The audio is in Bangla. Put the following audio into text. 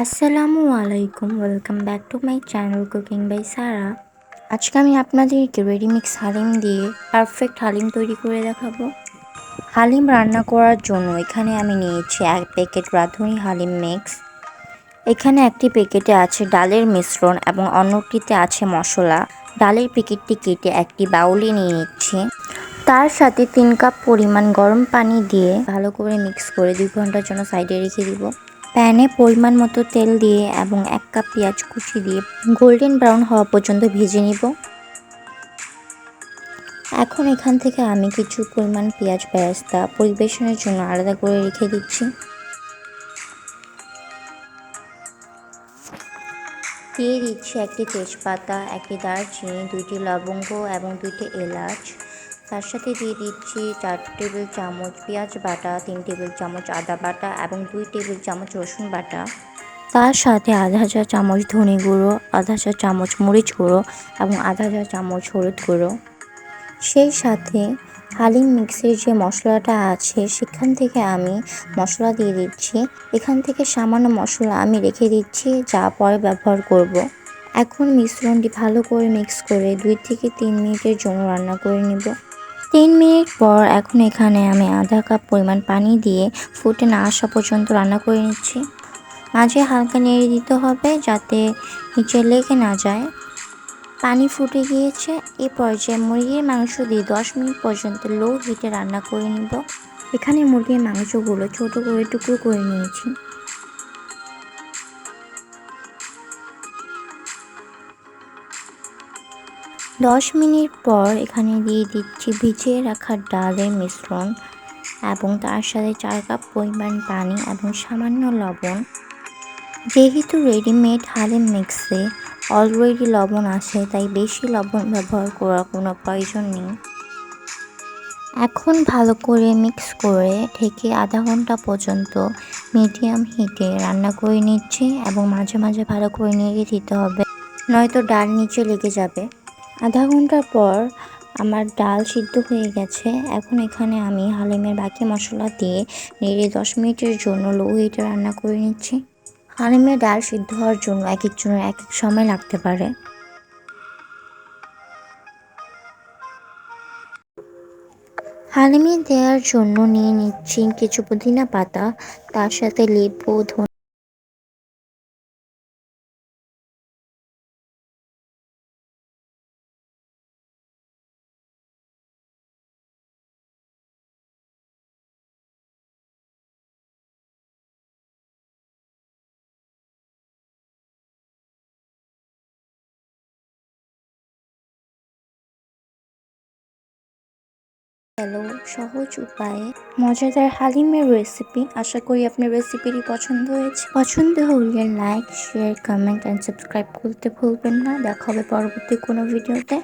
আসসালামু আলাইকুম, welcome back to my channel cooking by Sara. আজকে আমি আপনাদেরকে রেডিমিক্স হালিম দিয়ে পারফেক্ট হালিম তৈরি করে দেখাবো। হালিম রান্না করার জন্য এখানে আমি নিয়েছি 1 প্যাকেট রাঁধুনি হালিম মিক্স। এখানে একটি প্যাকেটে আছে ডালের মিশ্রণ এবং অন্যটিতে আছে মশলা। ডালের প্যাকেটটি কেটে একটি বাউলে নিয়ে নিচ্ছি। তার সাথে 3 কাপ পরিমাণ গরম পানি দিয়ে ভালো করে মিক্স করে 2 ঘন্টার জন্য সাইডে রেখে দিব। প্যানে পরিমাণ মতো তেল দিয়ে এবং 1 কাপ পেঁয়াজ কুচি দিয়ে গোল্ডেন ব্রাউন হওয়া পর্যন্ত ভেজে নিব। এখন এখান থেকে আমি কিছু পরিমাণ পেঁয়াজ বেরেস্তা পরিবেশনের জন্য আলাদা করে রেখে দিচ্ছি। দিয়ে দিচ্ছি একটি তেজপাতা, একটি দারচিনি, 2টি লবঙ্গ এবং 2টি এলাচ। তার সাথে দিয়ে দিচ্ছি 4 টেবিল চামচ পেঁয়াজ বাটা, 3 টেবিল চামচ আদা বাটা এবং 2 টেবিল চামচ রসুন বাটা। তার সাথে আধা চা চামচ ধনে গুঁড়ো, আধা চা চামচ মরিচ গুঁড়ো এবং আধা চা চামচ হলুদ গুঁড়ো। সেই সাথে হালিম মিক্সের যে মশলাটা আছে সেখান থেকে আমি মশলা দিয়ে দিচ্ছি। এখান থেকে সামান্য মশলা আমি রেখে দিচ্ছি, যা পরে ব্যবহার করব। এখন মিশ্রণটি ভালো করে মিক্স করে 2 থেকে 3 মিনিটের জন্য রান্না করে নেব। 3 মিনিট পর এখন এখানে আমি আধা কাপ পরিমাণ পানি দিয়ে ফুটে না আসা পর্যন্ত রান্না করে নিচ্ছি। মাঝে হালকা নেড়ে দিতে হবে যাতে নিচে লেগে না যায়। পানি ফুটে গিয়েছে। এই পর্যায়ে মুরগির মাংস দিয়ে 10 মিনিট পর্যন্ত লো হিটে রান্না করে নিব। এখানে মুরগির মাংসগুলো ছোট করে টুকরো করে নিয়েছি। দশ মিনিট পর এখানে দিয়ে দিচ্ছি ভিজিয়ে রাখা ডালের মিশ্রণ এবং তার সাথে 4 কাপ পরিমাণ পানি এবং সামান্য লবণ। যেহেতু রেডিমেড হালিম মিক্সে অলরেডি লবণ আছে, তাই বেশি লবণ ব্যবহার করার কোনো প্রয়োজন নেই। এখন ভালো করে মিক্স করে ঢেকে আধা ঘন্টা পর্যন্ত মিডিয়াম হিটে রান্না করে নিচ্ছি এবং মাঝে মাঝে ভালো করে নেড়ে দিতে হবে, নয়তো ডাল নিচে লেগে যাবে। আধা ঘন্টা পর আমার ডাল সিদ্ধ হয়ে গেছে। এখন এখানে আমি হালিমের বাকি মশলা দিয়ে নেড়ে 10 মিনিটের জন্য লো হিটে রান্না করে নিচ্ছি। হালিমের ডাল সিদ্ধ হওয়ার জন্য এক একজনের এক এক সময় লাগতে পারে। হালিমে দেওয়ার জন্য নিয়ে নিচ্ছি কিছু পুদিনা পাতা, তার সাথে লেবু, হ্যালো, সহজ উপায়ে মজাদার হালিমের রেসিপি। আশা করি আপনার রেসিপিটি পছন্দ হলে like, share, comment and subscribe করতে ভুলবেন না। দেখা হবে পরবর্তী কোনো ভিডিওতে।